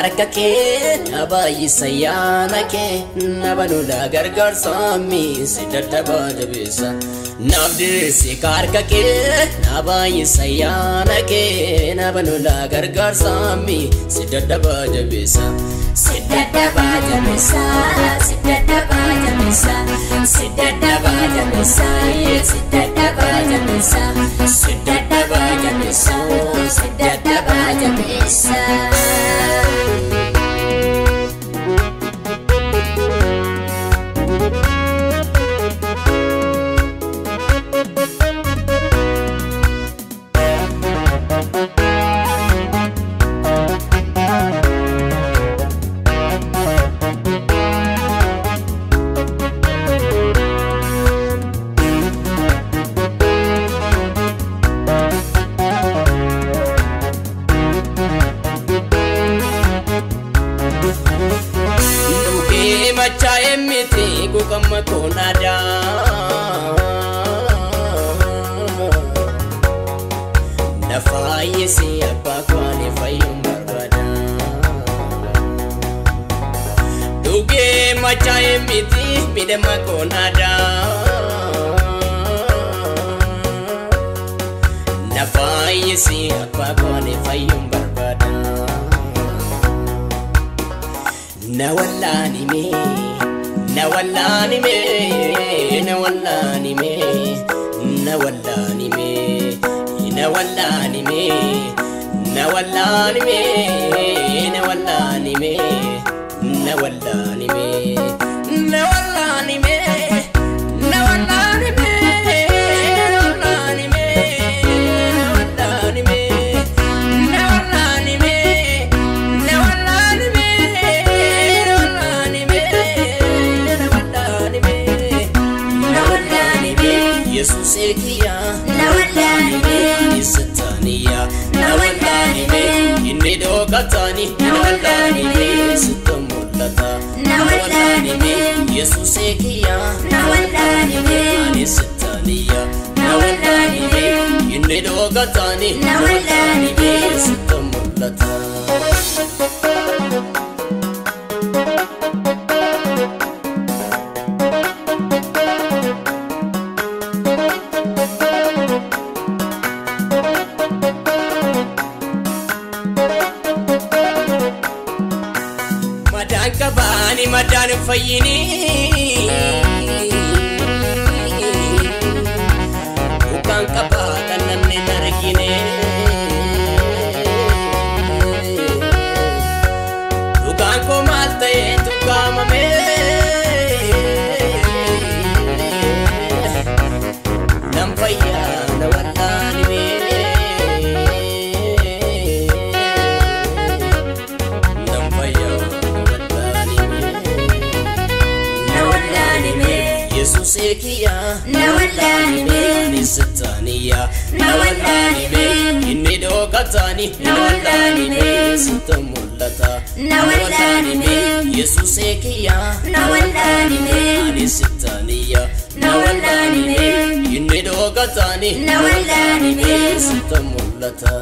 karkake nabayi sayanake nabanula gargar sami sidadaba jabisa nabdisi karkake nabayi sayanake nabanula gargar sami sidadaba jabisa sidadaba jabisa sidadaba jabisa sidadaba jabisa sidadaba jabisa sidadaba jabisa sidadaba jabisa macha emiti gukama konada nafaye si apakwani fayum barbada duge macha emiti midema konada nafaye si apakwani fayum barbada nawallani me nawallani me nawallani me nawallani me nawallani me nawallani me nawallani me nawallani me nawallani me nawallani me Jesus ekiya nawallani me isataniya nawallani me innido katani nawallani me sitamullata nawallani me Jesus ekiya nawallani me isataniya nawallani me innido katani nawallani me sitamullata kabani madan fayini bukan kapakan nanne nargine bukan ko malte tu kamame nam fayya nawallani me Jesus ekiya nawallani me nisataniya nawallani me innido katani nawallani me sitamullata nawallani me Jesus ekiya nawallani me nisataniya nawallani me innido katani nawallani me sitamullata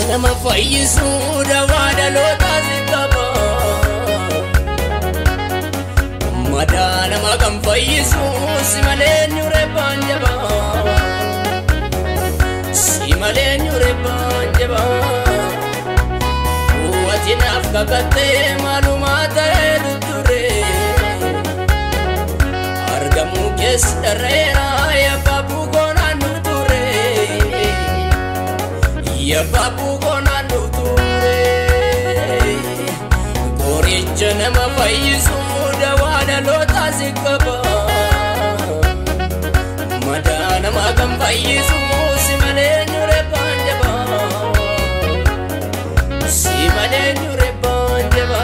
Nama fayyisu dawada lota zikaba madana magam fayyisu simale nyure banjaba simale nyure banjaba watina afkakate malumata edure argamu kes darera ya babu gona nuture ya babu gona nuture korinche nama fayyisu dawada lota zikaba madana magam fayyisu simale nyure banjaba simale nyure banjaba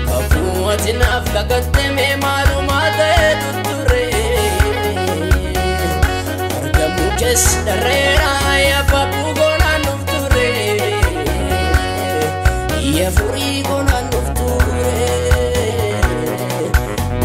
kapuatina afkakate me malumata edure argamu kes darera ya babu furii konaan dhufture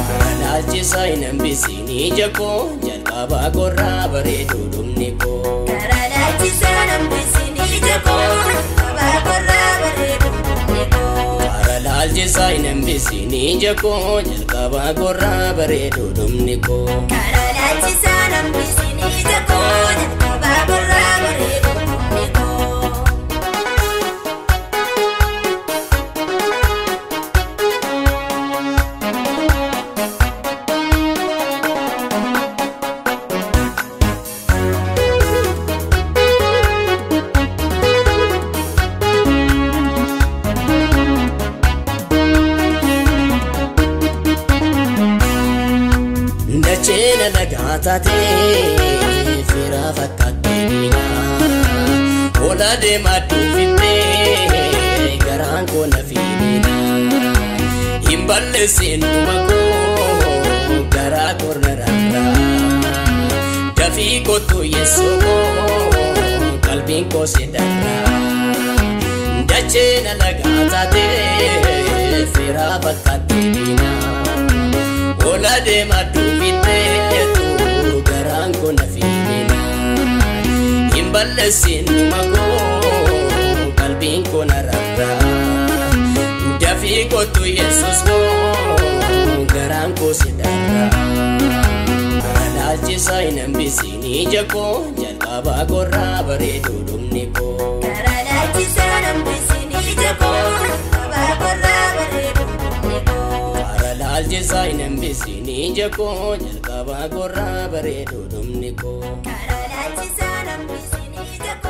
Karalaalchisaa hin hambisiin ija koo jalqabaa korraa bareedu dhumni koo Karalaalchisaa hin hambisiin ija koo jalqabaa korraa bareedu dhumni koo Karalaalchisaa hin hambisiin ija koo jalqabaa korraa bareedu dhumni koo Karalaalchisaa hin hambisiin ija koo jalqabaa korraa bareedu dhumni koo Dachena lagatate fira fakkateena Ola deema duufite garaan koo na fiidina Hin balleessin dhuma koo garaa korna rarraa Dafii kottu yeessoo koo qalbiin koo si darraa Dachena lagatate fira fakkateena Ola deema duufite garaan koo na fiidina Hin balleessin dhuma koo qalbiin koo na rarraa Dafii kottu yesus koo garaan koo si darraa Karalaalchisaa hin hambisiin ija koo jalqabaa korraa bareedu dhumni koo Karalaalchisaa hin hambisiin ija koo jalqabaa korraa bareedu dhumni koo Karalaalchisaa hin hambisiin ija koo jalqabaa korraa bareedu dhumni koo Karalaalchisaa hin hambisiin ija koo